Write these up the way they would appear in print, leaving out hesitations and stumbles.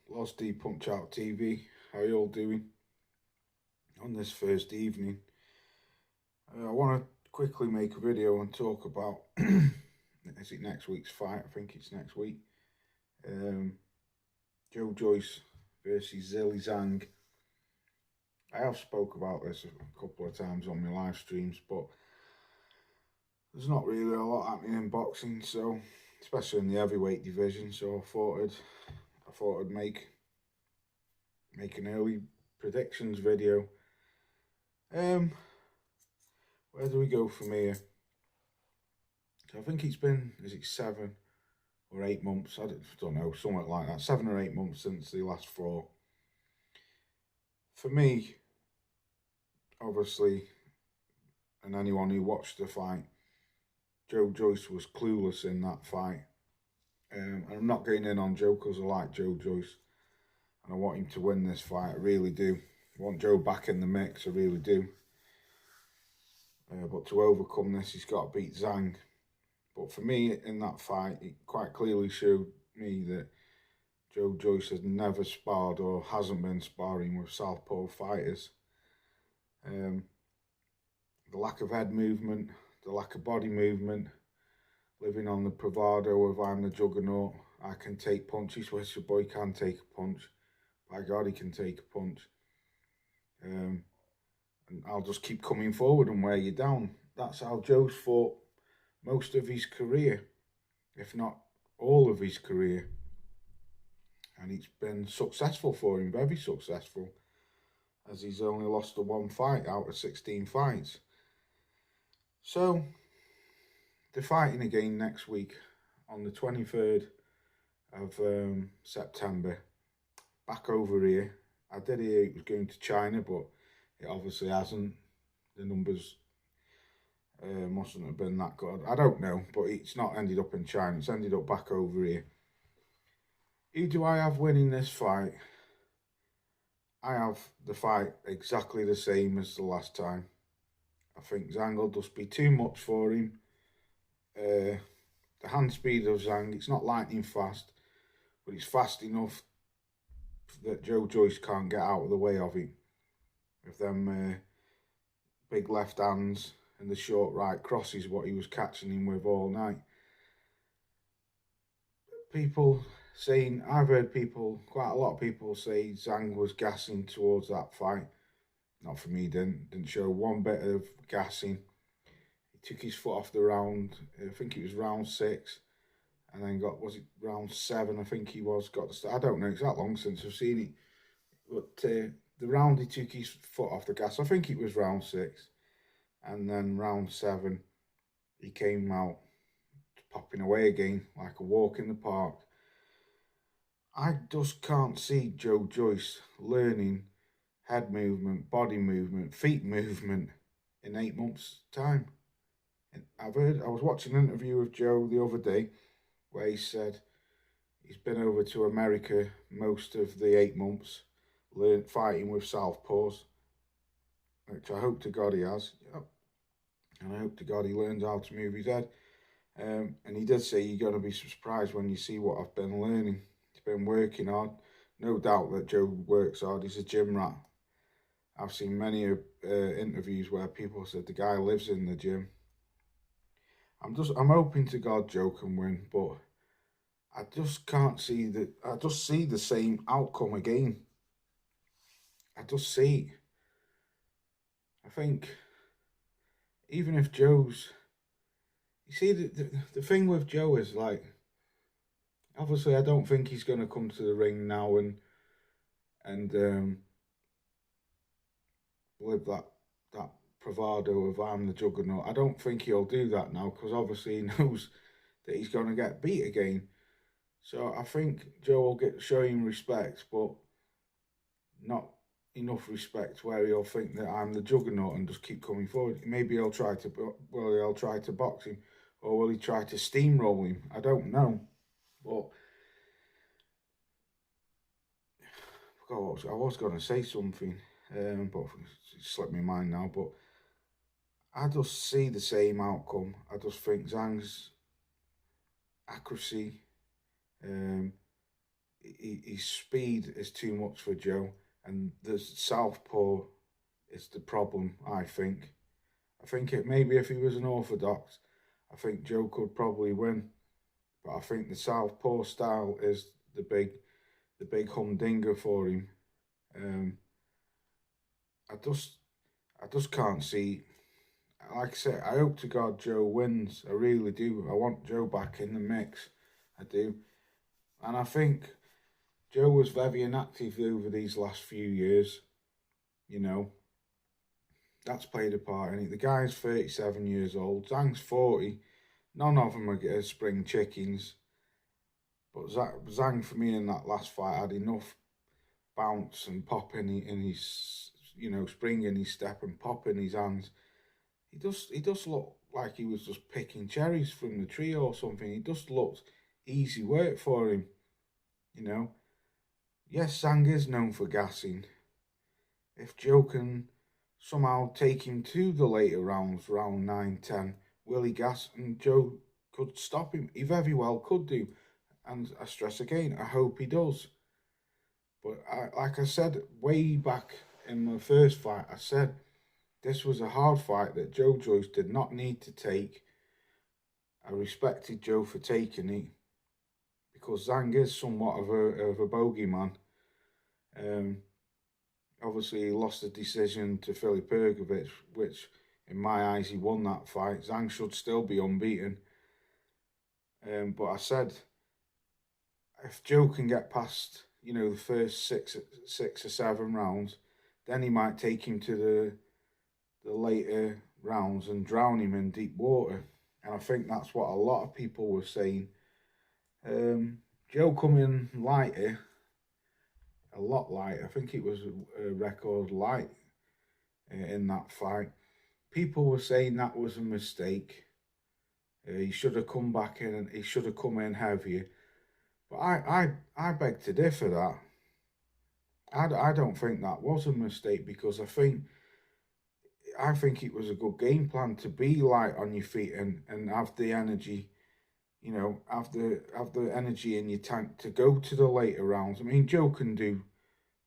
Lost D Punch Out TV. How you all doing on this first evening? I want to quickly make a video and talk about is it next week's fight? I think it's next week. Joyce versus Zhang. I have spoke about this a couple of times on my live streams, but there's not really a lot happening in boxing, so especially in the heavyweight division. So I thought I'd make an early predictions video. Where do we go from here? So I think it's been, is it 7 or 8 months? I don't know, something like that. 7 or 8 months since the last fought. For me, obviously, and anyone who watched the fight, Joyce was clueless in that fight. And I'm not getting in on Joe because I like Joyce. And I want him to win this fight, I really do. I want Joe back in the mix, I really do. But to overcome this, he's got to beat Zhang. But for me, in that fight, it quite clearly showed me that Joyce has never sparred or hasn't been sparring with southpaw fighters. The lack of head movement, the lack of body movement, living on the bravado of I'm the juggernaut, I can take punches, which the boy can take a punch. By God, he can take a punch. And I'll just keep coming forward and wear you down. That's how Joe's fought most of his career, if not all of his career. And it's been successful for him, very successful, as he's only lost the 1 fight out of 16 fights. So, they're fighting again next week on the 23rd of September, back over here. I did hear it was going to China, but it obviously hasn't. The numbers mustn't have been that good. I don't know, but it's not ended up in China. It's ended up back over here. Who do I have winning this fight? I have the fight exactly the same as the last time. I think Zhang will just be too much for him. The hand speed of Zhang, it's not lightning fast, but it's fast enough that Joyce can't get out of the way of it. With them big left hands and the short right crosses, what he was catching him with all night. People saying, I've heard people, quite a lot of people say Zhang was gassing towards that fight. Not for me, didn't show one bit of gassing. He took his foot off the round, I think it was round 6, and then was it round 7, I think he was, I don't know, it's that long since I've seen it, but the round he took his foot off the gas, I think it was round 6, and then round 7, he came out popping away again, like a walk in the park. I just can't see Joyce learning head movement, body movement, feet movement in 8 months' time. I was watching an interview with Joe the other day where he said he's been over to America most of the 8 months, fighting with southpaws, which I hope to God he has. Yep. And I hope to God he learns how to move his head. And he did say you're going to be surprised when you see what I've been learning. He's been working hard. No doubt that Joe works hard. He's a gym rat. I've seen many interviews where people said the guy lives in the gym. I'm hoping to God Joe can win, but I just can't see that. I just see the same outcome again. I just see. I think even if Joe's, you see, the thing with Joe is, like, obviously I don't think he's going to come to the ring now and live that bravado of I'm the juggernaut. I don't think he'll do that now, because obviously he knows that he's going to get beat again. So I think Joe will show him respect, but not enough respect where he'll think that I'm the juggernaut and just keep coming forward. Maybe he'll try to box him, or will he try to steamroll him? I don't know. But I was going to say something, but it slipped my mind now. But I just see the same outcome. I just think Zhang's accuracy, his speed is too much for Joe, and the southpaw is the problem. I think. Maybe if he was an orthodox, I think Joe could probably win. But I think the southpaw style is the big humdinger for him. Um, I just can't see. Like I said, I hope to God Joe wins. I really do. I want Joe back in the mix. I do, and I think Joe was very inactive over these last few years. You know, that's played a part in it. The guy's 37 years old. Zhang's 40. None of them are spring chickens. But Zhang, for me, in that last fight, had enough bounce and pop in his, spring in his step and pop in his hands. He does look like he was just picking cherries from the tree or something. He just looked easy work for him, you know. Yes, Zhang is known for gassing. If Joe can somehow take him to the later rounds, round 9, 10, will he gas? And Joe could stop him. He very well could do. And I stress again, I hope he does. But like I said way back in my first fight, I said this was a hard fight that Joyce did not need to take. I respected Joe for taking it because Zhang is somewhat of a bogeyman. Obviously, he lost the decision to Filip Pergovic, which in my eyes he won that fight. Zhang should still be unbeaten. But I said, if Joe can get past, the first six or seven rounds, then he might take him to the later rounds and drown him in deep water. And I think that's what a lot of people were saying. Joe coming lighter, a lot lighter. I think it was a record light in that fight. People were saying that was a mistake. He should have come back in and he should have come in heavier. But I beg to differ that. I don't think that was a mistake because I think it was a good game plan to be light on your feet and have the energy, have the energy in your tank to go to the later rounds. I mean, Joe can do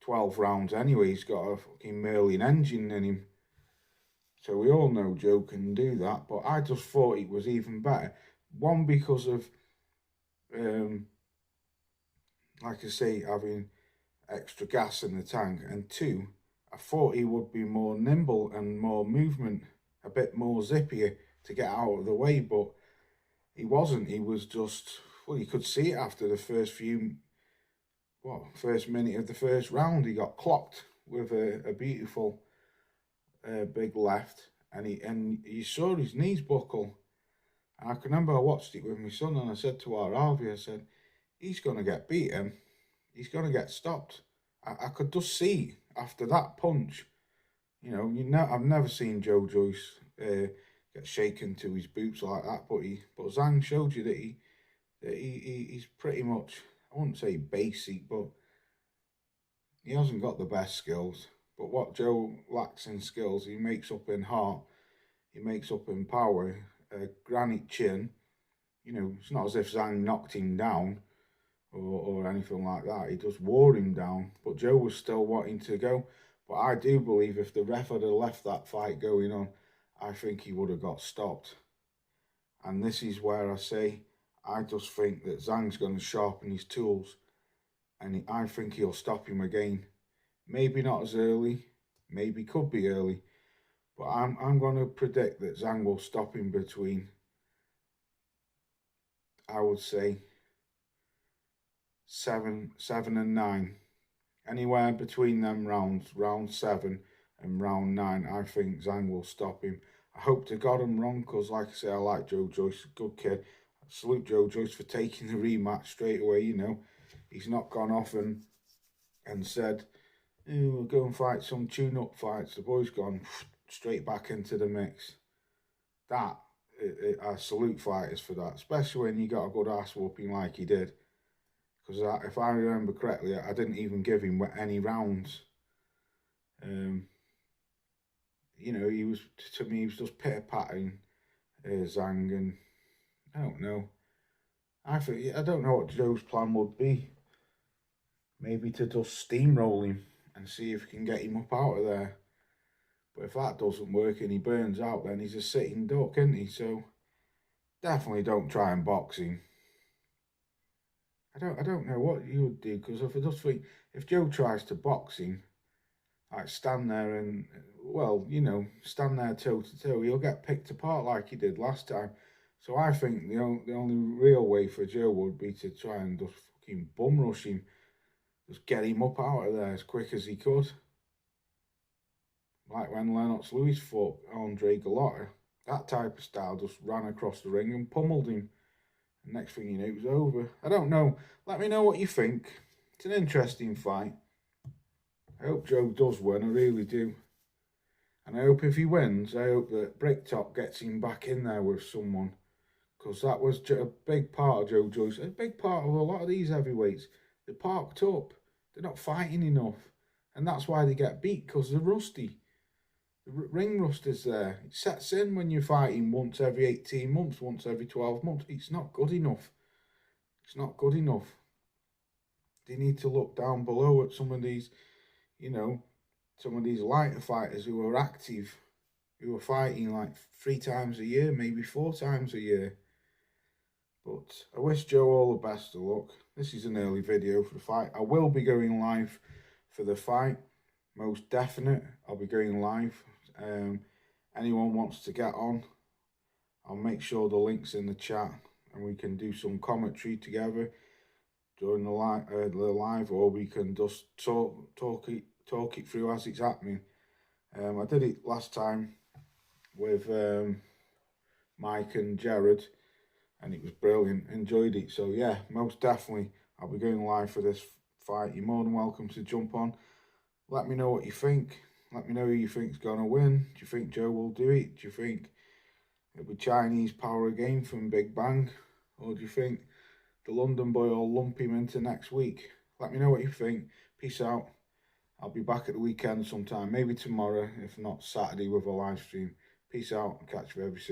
12 rounds anyway. He's got a fucking Merlin engine in him. So we all know Joe can do that. But I just thought it was even better. One, because of, like I say, having extra gas in the tank. And two, I thought he would be more nimble and more movement, a bit more zippier to get out of the way. But he wasn't. He was just, well, you could see it after the first minute of the first round. He got clocked with a beautiful big left, and you saw his knees buckle. And I can remember I watched it with my son, and I said to Harvey, I said, he's going to get beaten. He's going to get stopped. I could just see after that punch, I've never seen Joyce get shaken to his boots like that, but Zhang showed you that he's pretty much, I wouldn't say basic, but he hasn't got the best skills. But what Joe lacks in skills, he makes up in heart, he makes up in power, granite chin. It's not as if Zhang knocked him down or anything like that. He just wore him down. But Joe was still wanting to go. But I do believe if the ref had left that fight going on, I think he would have got stopped. And this is where I say, I just think that Zhang's going to sharpen his tools. And I think he'll stop him again. Maybe not as early. Maybe could be early. But I'm going to predict that Zhang will stop him between, I would say, 7 and 9. Anywhere between them rounds, round 7 and round 9, I think Zhang will stop him. I hope to God I'm wrong, because like I say, I like Joyce, good kid. I salute Joyce for taking the rematch straight away, He's not gone off and said, we'll go and fight some tune-up fights. The boy's gone straight back into the mix. I salute fighters for that, especially when you got a good ass whooping like he did. Because if I remember correctly, I didn't even give him any rounds. He was, to me, he was just pitter-pattering Zhang, and I don't know. I don't know what Joe's plan would be. maybe to just steamroll him and see if we can get him up out of there. But if that doesn't work and he burns out, then he's a sitting duck, isn't he? So definitely don't try and box him. I don't know what you would do, because if I just think, if Joe tries to box him, like stand there and, well, you know, stand there toe to toe, he'll get picked apart like he did last time. So I think the only real way for Joe would be to try and just fucking bum rush him, just get him up out of there as quick as he could. Like when Lennox Lewis fought Andre Gallotta, that type of style, just ran across the ring and pummeled him. And next thing you know, it was over. I don't know. Let me know what you think. It's an interesting fight. I hope Joe does win, I really do. And I hope if he wins, I hope that Bricktop gets him back in there with someone. Because that was a big part of Joe Joyce, a big part of a lot of these heavyweights. They're parked up. They're not fighting enough. And that's why they get beat, because they're rusty. The ring rust is there. It sets in when you're fighting once every 18 months, once every 12 months. It's not good enough. It's not good enough. They need to look down below at some of these, you know, some of these lighter fighters who are active, who are fighting like 3 times a year, maybe 4 times a year. But I wish Joe all the best of luck. This is an early video for the fight. I will be going live for the fight, most definite. I'll be going live. Anyone wants to get on, I'll make sure the link's in the chat and we can do some commentary together during the live, or we can just talk it through as it's happening. I did it last time with Mike and Jared, and it was brilliant. Enjoyed it. So yeah, most definitely I'll be going live for this fight. You're more than welcome to jump on. Let me know what you think. Let me know who you think's gonna win. Do you think Joe will do it? Do you think it'll be Chinese power again from Big Bang? Or do you think the London boy will lump him into next week? Let me know what you think. Peace out. I'll be back at the weekend sometime, maybe tomorrow, if not Saturday with a live stream. Peace out. I'll catch you very soon.